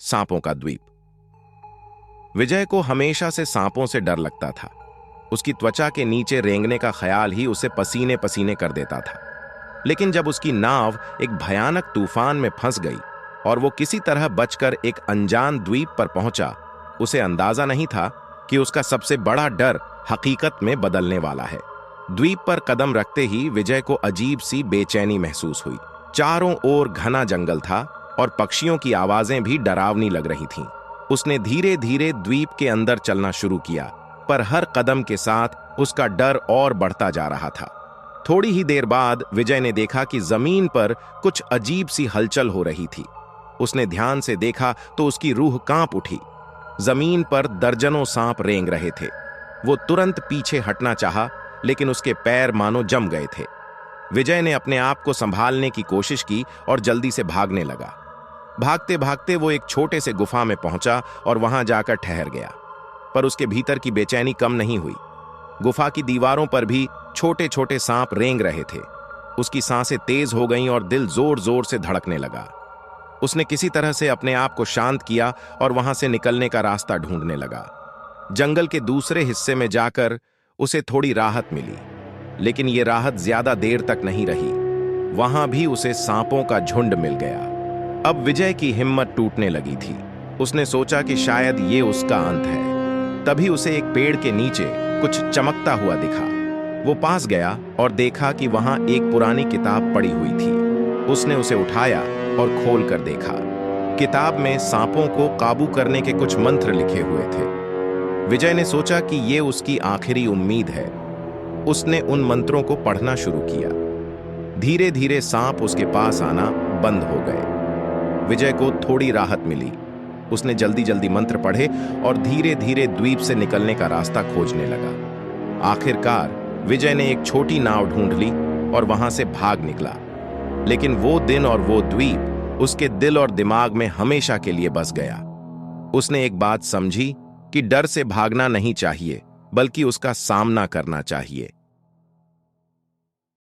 सांपों का द्वीप। विजय को हमेशा से सांपों से डर लगता था। उसकी त्वचा के नीचे रेंगने का ख्याल ही उसे पसीने पसीने कर देता था। लेकिन जब उसकी नाव एक भयानक तूफान में फंस गई और वो किसी तरह बचकर एक अनजान द्वीप पर पहुंचा, उसे अंदाजा नहीं था कि उसका सबसे बड़ा डर हकीकत में बदलने वाला है। द्वीप पर कदम रखते ही विजय को अजीब सी बेचैनी महसूस हुई। चारों ओर घना जंगल था और पक्षियों की आवाजें भी डरावनी लग रही थीं। उसने धीरे धीरे द्वीप के अंदर चलना शुरू किया, पर हर कदम के साथ उसका डर और बढ़ता जा रहा था। थोड़ी ही देर बाद विजय ने देखा कि जमीन पर कुछ अजीब सी हलचल हो रही थी। उसने ध्यान से देखा तो उसकी रूह कांप उठी। जमीन पर दर्जनों सांप रेंग रहे थे। वो तुरंत पीछे हटना चाहा, लेकिन उसके पैर मानो जम गए थे। विजय ने अपने आप को संभालने की कोशिश की और जल्दी से भागने लगा। भागते भागते वो एक छोटे से गुफा में पहुंचा और वहां जाकर ठहर गया। पर उसके भीतर की बेचैनी कम नहीं हुई। गुफा की दीवारों पर भी छोटे छोटे सांप रेंग रहे थे। उसकी सांसें तेज हो गईं और दिल जोर जोर से धड़कने लगा। उसने किसी तरह से अपने आप को शांत किया और वहां से निकलने का रास्ता ढूंढने लगा। जंगल के दूसरे हिस्से में जाकर उसे थोड़ी राहत मिली, लेकिन ये राहत ज्यादा देर तक नहीं रही। वहां भी उसे सांपों का झुंड मिल गया। अब विजय की हिम्मत टूटने लगी थी। उसने सोचा कि शायद ये उसका अंत है। तभी उसे एक पेड़ के नीचे कुछ चमकता हुआ दिखा। वो पास गया और देखा कि वहां एक पुरानी किताब पड़ी हुई थी। उसने उसे उठाया और खोल कर देखा। किताब में सांपों को काबू करने के कुछ मंत्र लिखे हुए थे। विजय ने सोचा कि ये उसकी आखिरी उम्मीद है। उसने उन मंत्रों को पढ़ना शुरू किया। धीरे धीरे सांप उसके पास आना बंद हो गए। विजय को थोड़ी राहत मिली। उसने जल्दी जल्दी मंत्र पढ़े और धीरे धीरे द्वीप से निकलने का रास्ता खोजने लगा। आखिरकार विजय ने एक छोटी नाव ढूंढ ली और वहां से भाग निकला। लेकिन वो दिन और वो द्वीप उसके दिल और दिमाग में हमेशा के लिए बस गया। उसने एक बात समझी कि डर से भागना नहीं चाहिए, बल्कि उसका सामना करना चाहिए।